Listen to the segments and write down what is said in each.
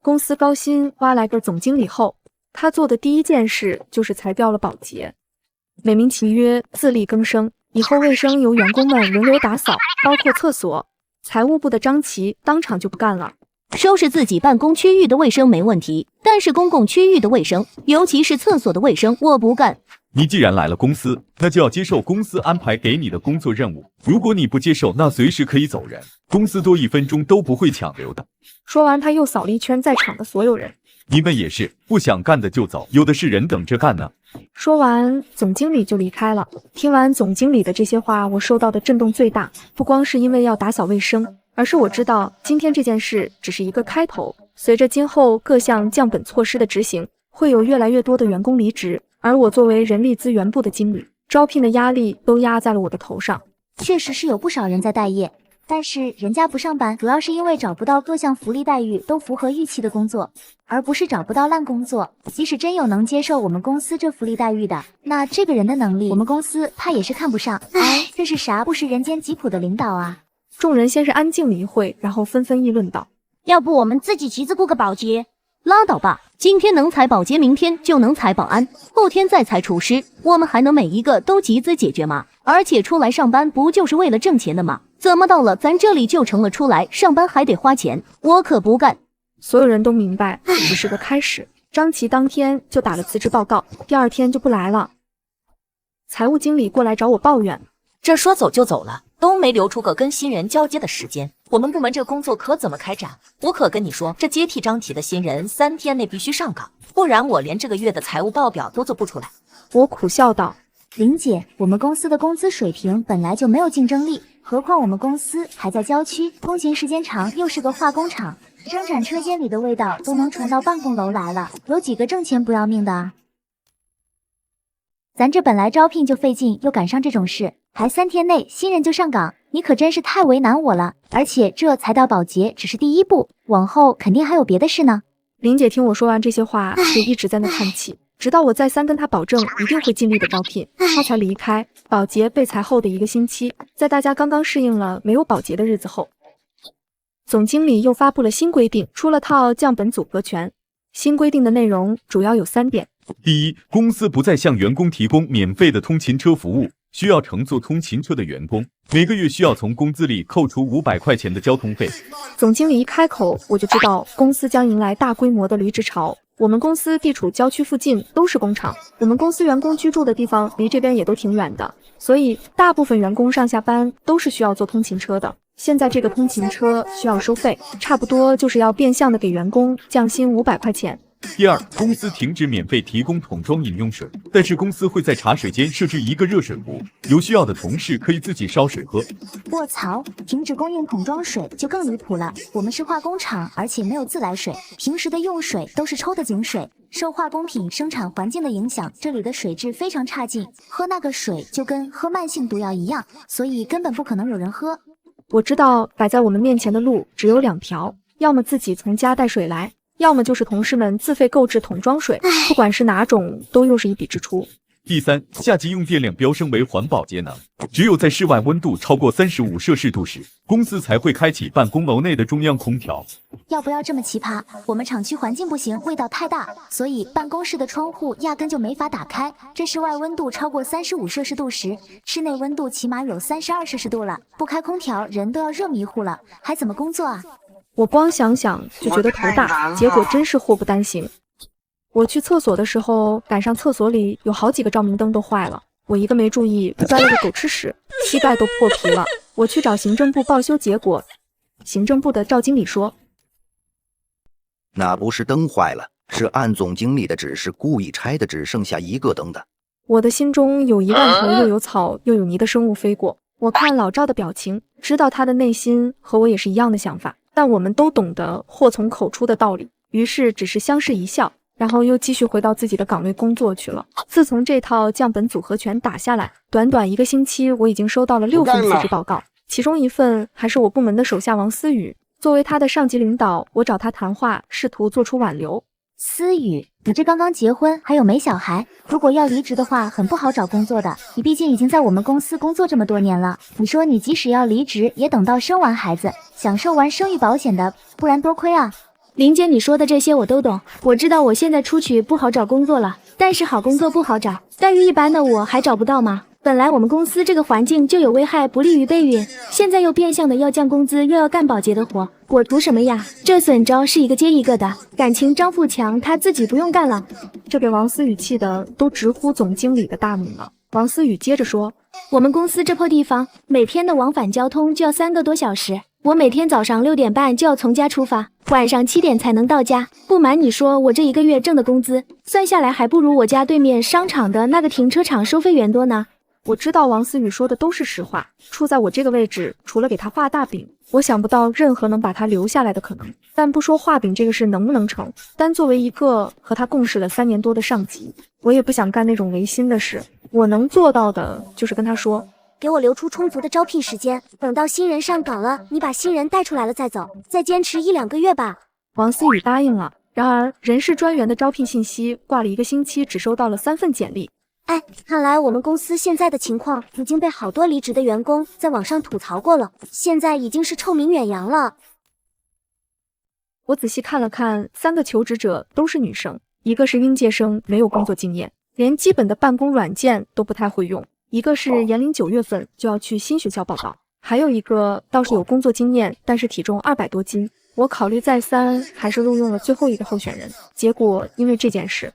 公司高薪挖来个总经理后，他做的第一件事就是裁掉了保洁，美名其曰自力更生，以后卫生由员工们轮流打扫，包括厕所。财务部的张琪当场就不干了。收拾自己办公区域的卫生没问题，但是公共区域的卫生，尤其是厕所的卫生，我不干。你既然来了公司，那就要接受公司安排给你的工作任务。如果你不接受，那随时可以走人，公司多1分钟都不会强留的。说完，他又扫了一圈在场的所有人。你们也是，不想干的就走，有的是人等着干呢。说完，总经理就离开了。听完总经理的这些话，我受到的震动最大，不光是因为要打扫卫生，而是我知道今天这件事只是一个开头。随着今后各项降本措施的执行，会有越来越多的员工离职，而我作为人力资源部的经理，招聘的压力都压在了我的头上。确实是有不少人在待业，但是人家不上班，主要是因为找不到各项福利待遇都符合预期的工作，而不是找不到烂工作。即使真有能接受我们公司这福利待遇的，那这个人的能力我们公司怕也是看不上。哎，这是啥不食人间疾苦的领导啊！众人先是安静了一会，然后纷纷议论道：要不我们自己集资雇个保洁？拉倒吧，今天能裁保洁，明天就能裁保安，后天再裁厨师，我们还能每一个都集资解决吗？而且出来上班不就是为了挣钱的吗？怎么到了咱这里就成了出来上班还得花钱？我可不干！所有人都明白，只是个开始。张琪当天就打了辞职报告，第2天就不来了。财务经理过来找我抱怨，这说走就走了，都没留出个跟新人交接的时间，我们部门这工作可怎么开展？我可跟你说，这接替张琪的新人3天内必须上岗，不然我连这个月的财务报表都做不出来。我苦笑道：林姐，我们公司的工资水平本来就没有竞争力，何况我们公司还在郊区，通勤时间长，又是个化工厂，生产车间里的味道都能传到办公楼来了，有几个挣钱不要命的啊？咱这本来招聘就费劲，又赶上这种事，还3天内新人就上岗，你可真是太为难我了。而且这裁掉保洁只是第一步，往后肯定还有别的事呢。林姐听我说完这些话，就一直在那叹气，直到我再三跟她保证一定会尽力的招聘，她才离开。保洁被裁后的1个星期，在大家刚刚适应了没有保洁的日子后，总经理又发布了新规定，出了套降本组合拳。新规定的内容主要有3点。第一，公司不再向员工提供免费的通勤车服务，需要乘坐通勤车的员工，每个月需要从工资里扣除500块钱的交通费。总经理一开口，我就知道公司将迎来大规模的离职潮。我们公司地处郊区附近，都是工厂，我们公司员工居住的地方离这边也都挺远的，所以大部分员工上下班都是需要坐通勤车的。现在这个通勤车需要收费，差不多就是要变相的给员工降薪500块钱。第二，公司停止免费提供桶装饮用水，但是公司会在茶水间设置一个热水壶，有需要的同事可以自己烧水喝。卧槽，停止供应桶装水就更离谱了。我们是化工厂，而且没有自来水，平时的用水都是抽的井水，受化工品生产环境的影响，这里的水质非常差劲，喝那个水就跟喝慢性毒药一样，所以根本不可能有人喝。我知道摆在我们面前的路只有2条，要么自己从家带水来，要么就是同事们自费购置桶装水，不管是哪种，都又是一笔支出。第三，夏季用电量飙升为环保节能，只有在室外温度超过35摄氏度时，公司才会开启办公楼内的中央空调。要不要这么奇葩？我们厂区环境不行，味道太大，所以办公室的窗户压根就没法打开。这室外温度超过35摄氏度时，室内温度起码有32摄氏度了，不开空调人都要热迷糊了，还怎么工作啊？我光想想就觉得头大，结果真是祸不单行。我去厕所的时候，赶上厕所里有好几个照明灯都坏了，我一个没注意，摔了个狗吃屎，膝盖都破皮了。我去找行政部报修，结果行政部的赵经理说，那不是灯坏了，是按总经理的指示故意拆的，只剩下1个灯的。我的心中有1万头又有草又有泥的生物飞过。我看老赵的表情，知道他的内心和我也是一样的想法，但我们都懂得祸从口出的道理，于是只是相视一笑，然后又继续回到自己的岗位工作去了。自从这套降本组合拳打下来，短短1个星期，我已经收到了6份辞职报告，其中1份还是我部门的手下王思雨。作为他的上级领导，我找他谈话，试图做出挽留。思雨，你这刚刚结婚还有没小孩，如果要离职的话很不好找工作的，你毕竟已经在我们公司工作这么多年了，你说你即使要离职也等到生完孩子享受完生育保险的，不然多亏啊。林姐，你说的这些我都懂。我知道我现在出去不好找工作了，但是好工作不好找，待遇一般的我还找不到吗？本来我们公司这个环境就有危害，不利于备孕，现在又变相的要降工资，又要干保洁的活，我图什么呀？这损招是一个接一个的，感情张富强他自己不用干了。这给王思雨气的都直呼总经理的大名了。王思雨接着说，我们公司这破地方，每天的往返交通就要3个多小时，我每天早上6点半就要从家出发，晚上7点才能到家。不瞒你说，我这一个月挣的工资，算下来还不如我家对面商场的那个停车场收费员多呢。我知道王思雨说的都是实话，处在我这个位置，除了给他画大饼，我想不到任何能把他留下来的可能。但不说画饼这个事能不能成，单作为一个和他共事了3年多的上级，我也不想干那种违心的事。我能做到的就是跟他说，给我留出充足的招聘时间，等到新人上岗了，你把新人带出来了再走，再坚持1、2个月吧。王思雨答应了。然而人事专员的招聘信息挂了1个星期，只收到了3份简历。哎，看来我们公司现在的情况已经被好多离职的员工在网上吐槽过了，现在已经是臭名远扬了。我仔细看了看，3个求职者都是女生，一个是应届生，没有工作经验，连基本的办公软件都不太会用；一个是研龄9月份就要去新学校报道，还有一个倒是有工作经验，但是体重200多斤。我考虑再三，还是录用了最后一个候选人。结果因为这件事，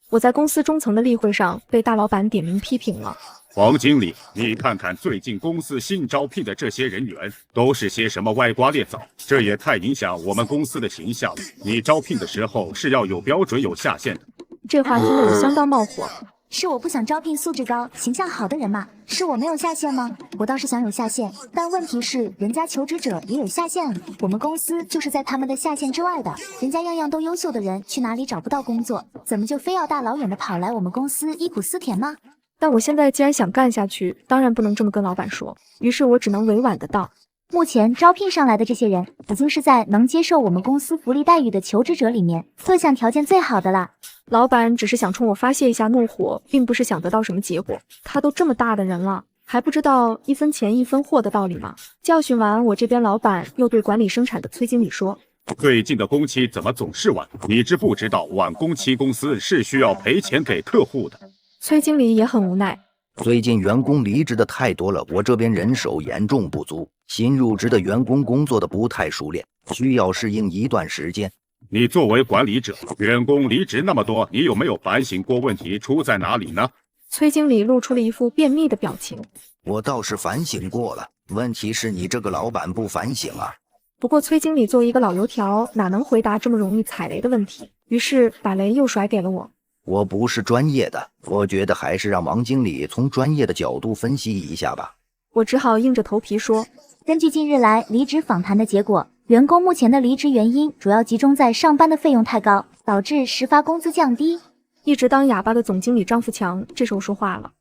我在公司中层的例会上被大老板点名批评了。王经理，你看看最近公司新招聘的这些人员都是些什么歪瓜裂枣，这也太影响我们公司的形象了。你招聘的时候是要有标准有下限的。这话听得我相当冒火。是我不想招聘素质高、形象好的人嘛？是我没有下限吗？我倒是想有下限，但问题是人家求职者也有下限，我们公司就是在他们的下限之外的。人家样样都优秀的人去哪里找不到工作，怎么就非要大老远的跑来我们公司忆苦思甜吗？但我现在既然想干下去，当然不能这么跟老板说，于是我只能委婉的道，目前招聘上来的这些人，已经是在能接受我们公司福利待遇的求职者里面各项条件最好的了。老板只是想冲我发泄一下怒火，并不是想得到什么结果。他都这么大的人了，还不知道1分钱1分货的道理吗？教训完我这边，老板又对管理生产的崔经理说，最近的工期怎么总是晚？你知不知道晚工期公司是需要赔钱给客户的？崔经理也很无奈，最近员工离职的太多了，我这边人手严重不足，新入职的员工工作的不太熟练，需要适应一段时间。你作为管理者，员工离职那么多，你有没有反省过问题出在哪里呢？崔经理露出了一副便秘的表情。我倒是反省过了，问题是你这个老板不反省啊。不过崔经理作为一个老油条，哪能回答这么容易踩雷的问题？于是把雷又甩给了我。我不是专业的，我觉得还是让王经理从专业的角度分析一下吧。我只好硬着头皮说，根据近日来离职访谈的结果，员工目前的离职原因主要集中在上班的费用太高，导致实发工资降低。一直当哑巴的总经理张富强这时候说话了。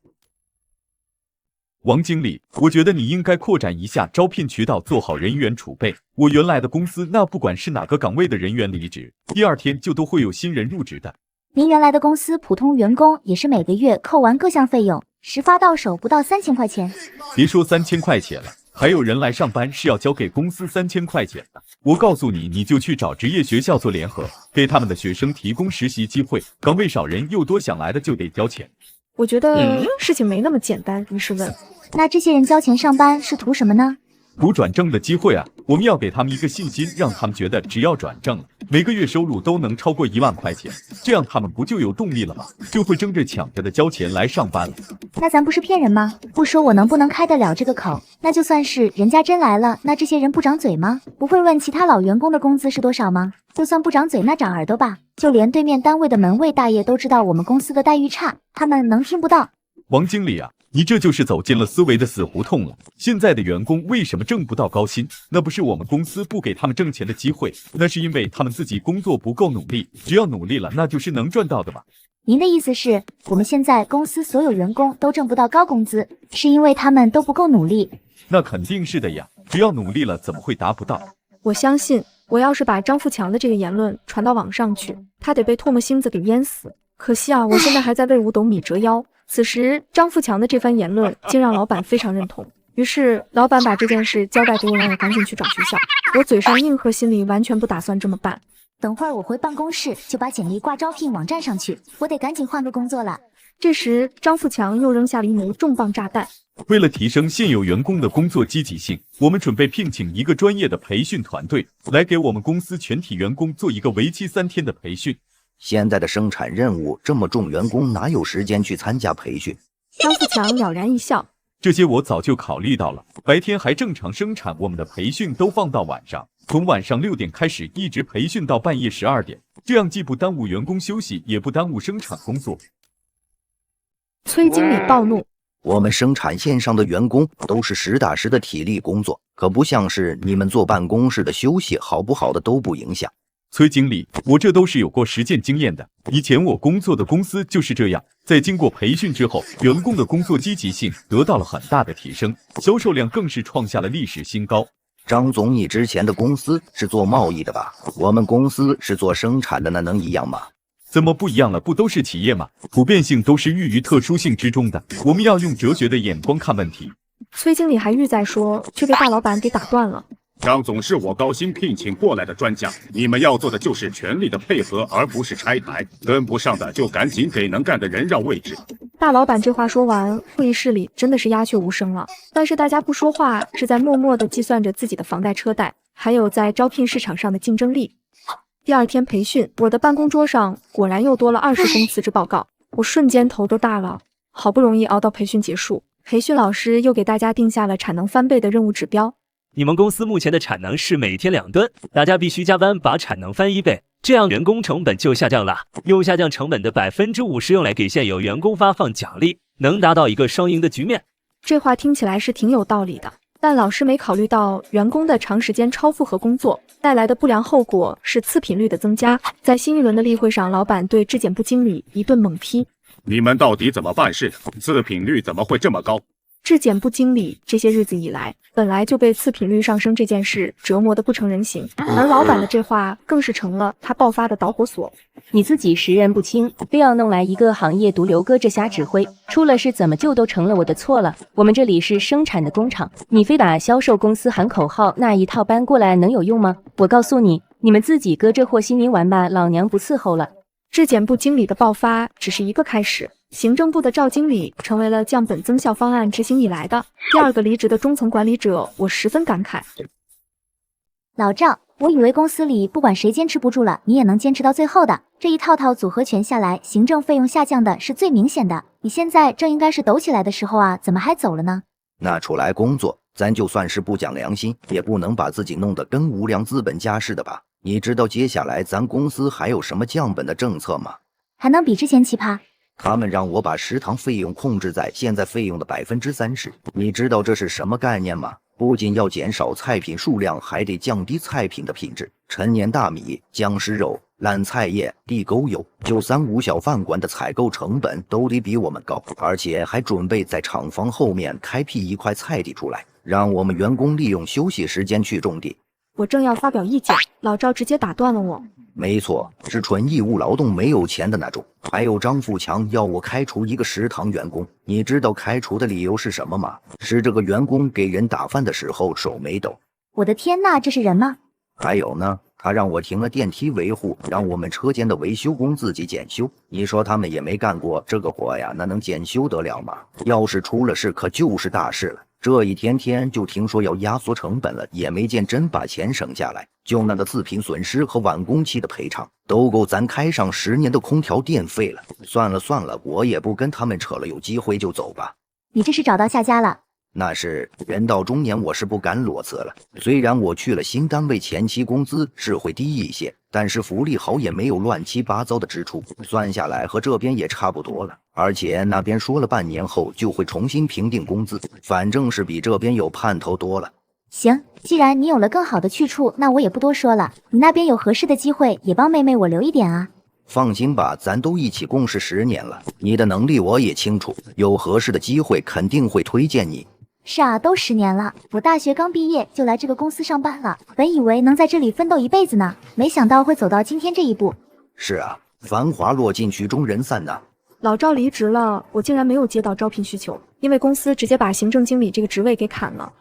王经理，我觉得你应该扩展一下招聘渠道，做好人员储备。我原来的公司，那不管是哪个岗位的人员离职，第2天就都会有新人入职的。您原来的公司普通员工也是每个月扣完各项费用，实发到手不到3000块钱。别说3000块钱了，还有人来上班是要交给公司3000块钱的。我告诉你，你就去找职业学校做联合，给他们的学生提供实习机会，岗位少人又多，想来的就得交钱。我觉得事情没那么简单，于是问，那这些人交钱上班是图什么呢？图转正的机会啊！我们要给他们一个信心，让他们觉得只要转正了，每个月收入都能超过1万块钱，这样他们不就有动力了吗？就会争着抢着的交钱来上班了。那咱不是骗人吗？不说我能不能开得了这个口，那就算是人家真来了，那这些人不长嘴吗？不会问其他老员工的工资是多少吗？就算不长嘴，那长耳朵吧。就连对面单位的门卫大爷都知道我们公司的待遇差，他们能听不到？王经理啊，你这就是走进了思维的死胡同了。现在的员工为什么挣不到高薪？那不是我们公司不给他们挣钱的机会，那是因为他们自己工作不够努力。只要努力了，那就是能赚到的嘛。您的意思是，我们现在公司所有员工都挣不到高工资，是因为他们都不够努力？那肯定是的呀，只要努力了，怎么会达不到？我相信，我要是把张富强的这个言论传到网上去，他得被唾沫星子给淹死。可惜啊，我现在还在为5斗米折腰。此时，张富强的这番言论竟让老板非常认同，于是老板把这件事交代给我，让我赶紧去找学校。我嘴上应和，心里完全不打算这么办。等会儿我回办公室就把简历挂招聘网站上去，我得赶紧换个工作了。这时，张富强又扔下了一枚重磅炸弹。为了提升现有员工的工作积极性，我们准备聘请一个专业的培训团队，来给我们公司全体员工做一个为期3天的培训。现在的生产任务这么重，员工哪有时间去参加培训？张富强了然一笑，这些我早就考虑到了，白天还正常生产，我们的培训都放到晚上，从晚上6点开始，一直培训到半夜12点，这样既不耽误员工休息，也不耽误生产工作。崔经理暴怒，我们生产线上的员工都是实打实的体力工作，可不像是你们坐办公室的休息，好不好的都不影响。崔经理，我这都是有过实践经验的，以前我工作的公司就是这样，在经过培训之后，员工的工作积极性得到了很大的提升，销售量更是创下了历史新高。张总，你之前的公司是做贸易的吧？我们公司是做生产的，那能一样吗？怎么不一样了？不都是企业吗？普遍性都是寓于特殊性之中的，我们要用哲学的眼光看问题。崔经理还欲再说，却被大老板给打断了。张总是我高薪聘请过来的专家，你们要做的就是全力的配合，而不是拆台。跟不上的就赶紧给能干的人让位置。大老板这话说完，会议室里真的是鸦雀无声了。但是大家不说话，是在默默地计算着自己的房贷车贷，还有在招聘市场上的竞争力。第2天培训，我的办公桌上果然又多了20封辞职报告，我瞬间头都大了。好不容易熬到培训结束，培训老师又给大家定下了产能翻倍的任务指标。你们公司目前的产能是每天2吨，大家必须加班把产能翻1倍，这样员工成本就下降了。用下降成本的50%用来给现有员工发放奖励，能达到一个双赢的局面。这话听起来是挺有道理的，但老师没考虑到员工的长时间超负荷工作带来的不良后果是次品率的增加。在新一轮的例会上，老板对质检部经理一顿猛批：你们到底怎么办事？次品率怎么会这么高？质检部经理这些日子以来，本来就被次品率上升这件事折磨得不成人形，而老板的这话更是成了他爆发的导火索。你自己识人不清，非要弄来一个行业毒瘤搁这瞎指挥，出了事怎么就都成了我的错了？我们这里是生产的工厂，你非把销售公司喊口号那一套搬过来能有用吗？我告诉你，你们自己搁这和稀泥玩吧，老娘不伺候了。质检部经理的爆发只是一个开始，行政部的赵经理成为了降本增效方案执行以来的第2个离职的中层管理者，我十分感慨。老赵，我以为公司里不管谁坚持不住了，你也能坚持到最后的。这一套组合拳下来，行政费用下降的是最明显的。你现在正应该是抖起来的时候啊，怎么还走了呢？那出来工作，咱就算是不讲良心，也不能把自己弄得跟无良资本家似的吧？你知道接下来咱公司还有什么降本的政策吗？还能比之前奇葩？他们让我把食堂费用控制在现在费用的30%，你知道这是什么概念吗？不仅要减少菜品数量，还得降低菜品的品质。陈年大米、僵尸肉、烂菜叶、地沟油，就3、5小饭馆的采购成本都得比我们高，而且还准备在厂房后面开辟一块菜地出来，让我们员工利用休息时间去种地。我正要发表意见，老赵直接打断了我。没错，是纯义务劳动，没有钱的那种。还有张富强要我开除一个食堂员工，你知道开除的理由是什么吗？是这个员工给人打饭的时候手没抖。我的天呐，这是人吗？还有呢，他让我停了电梯维护，让我们车间的维修工自己检修。你说他们也没干过这个活呀，那能检修得了吗？要是出了事，可就是大事了。这一天天就听说要压缩成本了，也没见真把钱省下来。就那个次品损失和晚工期的赔偿，都够咱开上10年的空调电费了。算了算了，我也不跟他们扯了，有机会就走吧。你这是找到下家了？那是人到中年，我是不敢裸辞了。虽然我去了新单位，前期工资是会低一些，但是福利好，也没有乱七八糟的支出，算下来和这边也差不多了。而且那边说了半年后就会重新评定工资，反正是比这边有盼头多了。行，既然你有了更好的去处，那我也不多说了。你那边有合适的机会，也帮妹妹我留一点啊。放心吧，咱都一起共事10年了，你的能力我也清楚，有合适的机会肯定会推荐你。是啊，都10年了，我大学刚毕业就来这个公司上班了，本以为能在这里奋斗一辈子呢，没想到会走到今天这一步。是啊，繁华落尽，曲终人散呐。老赵离职了，我竟然没有接到招聘需求，因为公司直接把行政经理这个职位给砍了。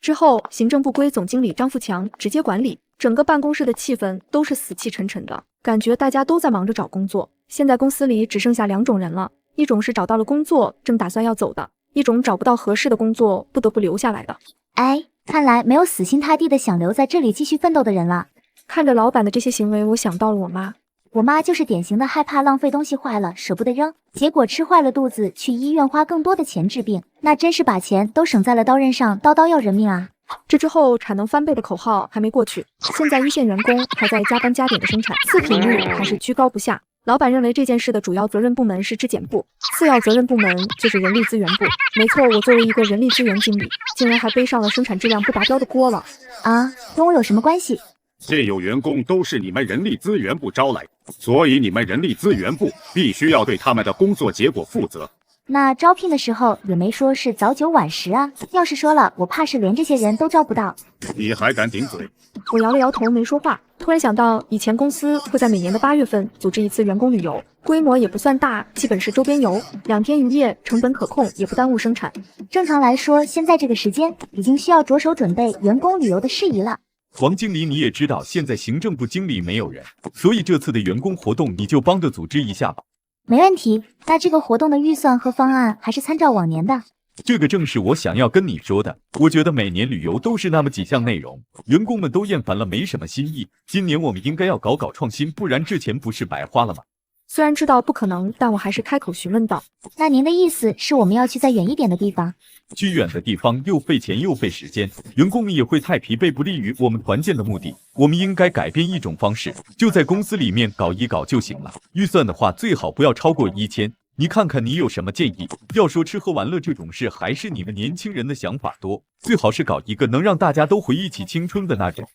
之后，行政部归总经理张富强直接管理，整个办公室的气氛都是死气沉沉的，感觉大家都在忙着找工作。现在公司里只剩下2种人了，一种是找到了工作正打算要走的，一种找不到合适的工作不得不留下来的。哎，看来没有死心塌地的想留在这里继续奋斗的人了。看着老板的这些行为，我想到了我妈。我妈就是典型的害怕浪费东西坏了舍不得扔，结果吃坏了肚子，去医院花更多的钱治病，那真是把钱都省在了刀刃上，刀刀要人命啊。这之后产能翻倍的口号还没过去，现在一线员工还在加班加点的生产，次品率还是居高不下。老板认为这件事的主要责任部门是质检部，次要责任部门就是人力资源部。没错，我作为一个人力资源经理，竟然还背上了生产质量不达标的锅了。啊，跟我有什么关系？现有员工都是你们人力资源部招来，所以你们人力资源部必须要对他们的工作结果负责。那招聘的时候也没说是早9晚10啊，要是说了，我怕是连这些人都招不到。你还敢顶嘴？我摇了摇头没说话，突然想到以前公司会在每年的8月份组织一次员工旅游，规模也不算大，基本是周边游，2天1夜，成本可控，也不耽误生产。正常来说，现在这个时间已经需要着手准备员工旅游的事宜了。王经理，你也知道现在行政部经理没有人，所以这次的员工活动你就帮着组织一下吧。没问题，那这个活动的预算和方案还是参照往年的。这个正是我想要跟你说的。我觉得每年旅游都是那么几项内容，员工们都厌烦了，没什么新意。今年我们应该要搞创新，不然这钱不是白花了吗？虽然知道不可能，但我还是开口询问道：那您的意思是我们要去再远一点的地方？去远的地方又费钱又费时间，员工们也会太疲惫，不利于我们团建的目的。我们应该改变一种方式，就在公司里面搞一搞就行了。预算的话，最好不要超过1000。你看看你有什么建议？要说吃喝玩乐这种事，还是你们年轻人的想法多，最好是搞一个能让大家都回忆起青春的那种。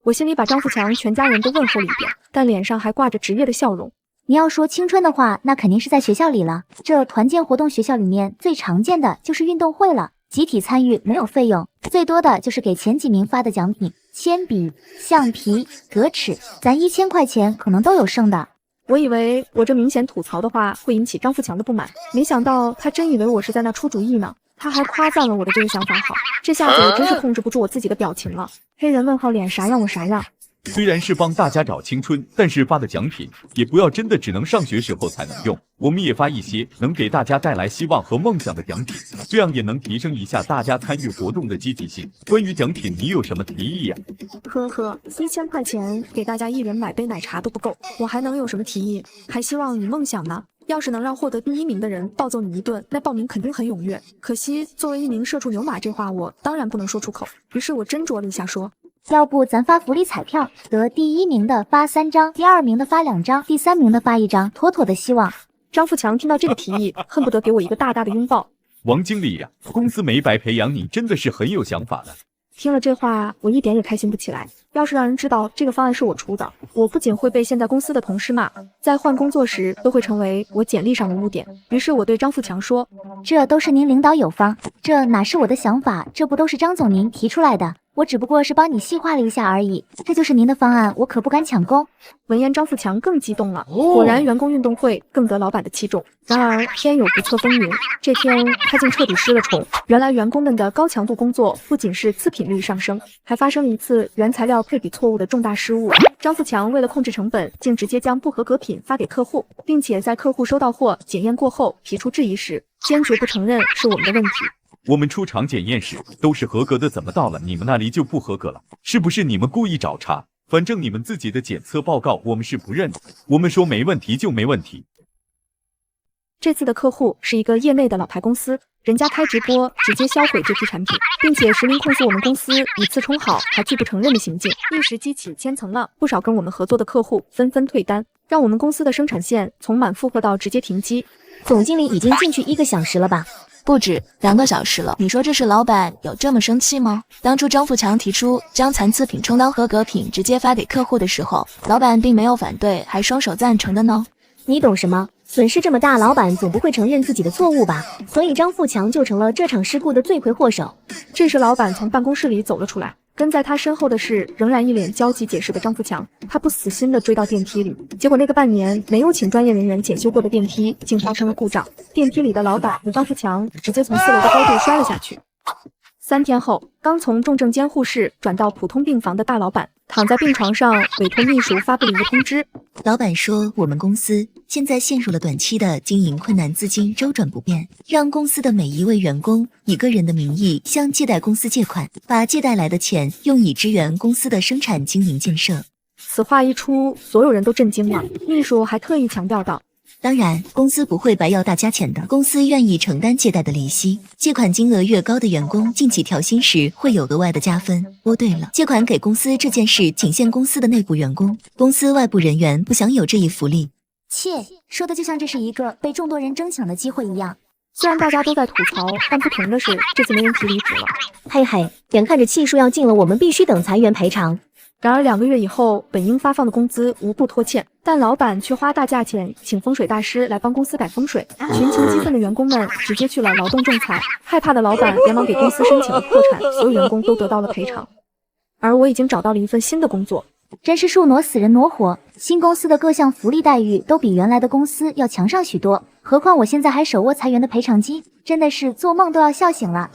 我心里把张富强全家人都问候了一遍，但脸上还挂着职业的笑容。你要说青春的话，那肯定是在学校里了。这团建活动学校里面最常见的就是运动会了，集体参与没有费用，最多的就是给前几名发的奖品，铅笔、橡皮、格尺，咱1000块钱可能都有剩的。我以为我这明显吐槽的话会引起张富强的不满，没想到他真以为我是在那出主意呢。他还夸赞了我的这个想法好，这下子我真是控制不住我自己的表情了。黑人问号脸啥样我啥样。虽然是帮大家找青春，但是发的奖品也不要真的只能上学时候才能用，我们也发一些能给大家带来希望和梦想的奖品，这样也能提升一下大家参与活动的积极性。关于奖品，你有什么提议呀？呵呵，1000块钱给大家一人买杯奶茶都不够，我还能有什么提议？还希望你梦想呢。要是能让获得第1名的人暴揍你一顿，那报名肯定很踊跃。可惜作为一名社畜牛马，这话我当然不能说出口。于是我斟酌了一下，说：要不咱发福利彩票，得第1名的发3张，第2名的发2张，第3名的发1张，妥妥的希望。张富强听到这个提议，恨不得给我一个大大的拥抱。王经理呀，公司没白培养你，真的是很有想法的。听了这话，我一点也开心不起来。要是让人知道这个方案是我出的，我不仅会被现在公司的同事骂，在换工作时都会成为我简历上的污点。于是我对张富强说：这都是您领导有方，这哪是我的想法，这不都是张总您提出来的，我只不过是帮你细化了一下而已。这就是您的方案，我可不敢抢功。闻言，张富强更激动了。果然，员工运动会更得老板的器重。然而天有不测风云，这天他竟彻底失了宠。原来员工们的高强度工作不仅是次品率上升，还发生了一次原材料配比错误的重大失误。张富强为了控制成本，竟直接将不合格品发给客户，并且在客户收到货检验过后提出质疑时，坚决不承认是我们的问题。我们出厂检验时都是合格的，怎么到了你们那里就不合格了？是不是你们故意找茬？反正你们自己的检测报告我们是不认的，我们说没问题就没问题。这次的客户是一个业内的老牌公司，人家开直播直接销毁这批产品，并且实名控诉我们公司以次充好还拒不承认的行径，一时激起千层浪，不少跟我们合作的客户纷纷退单，让我们公司的生产线从满负荷到直接停机。总经理已经进去1个小时了吧？不止2个小时了。你说这是老板有这么生气吗？当初张富强提出将残次品充当合格品直接发给客户的时候，老板并没有反对，还双手赞成的呢。你懂什么？损失这么大，老板总不会承认自己的错误吧？所以张富强就成了这场事故的罪魁祸首。这时老板从办公室里走了出来，跟在他身后的是仍然一脸焦急解释的张富强。他不死心地追到电梯里，结果那个半年没有请专业人员检修过的电梯竟发生了故障，电梯里的老板和张富强直接从4楼的高度摔了下去。3天后，刚从重症监护室转到普通病房的大老板躺在病床上，委托秘书发布了一个通知。老板说，我们公司现在陷入了短期的经营困难，资金周转不便，让公司的每一位员工以个人的名义向借贷公司借款，把借贷来的钱用以支援公司的生产经营建设。此话一出，所有人都震惊了。秘书还特意强调道：当然，公司不会白要大家钱的，公司愿意承担借贷的利息。借款金额越高的员工，近期调薪时会有额外的加分。哦，对了，借款给公司这件事仅限公司的内部员工，公司外部人员不享有这一福利。切，说的就像这是一个被众多人争抢的机会一样。虽然大家都在吐槽，但不同的是，这次没人提离职了。嘿嘿，眼看着气数要尽了，我们必须等裁员赔偿。然而2个月以后，本应发放的工资无不拖欠，但老板却花大价钱请风水大师来帮公司改风水。群情激愤的员工们直接去了劳动仲裁，害怕的老板连忙给公司申请了破产，所有员工都得到了赔偿。而我已经找到了一份新的工作，真是树挪死人挪活，新公司的各项福利待遇都比原来的公司要强上许多，何况我现在还手握裁员的赔偿金，真的是做梦都要笑醒了。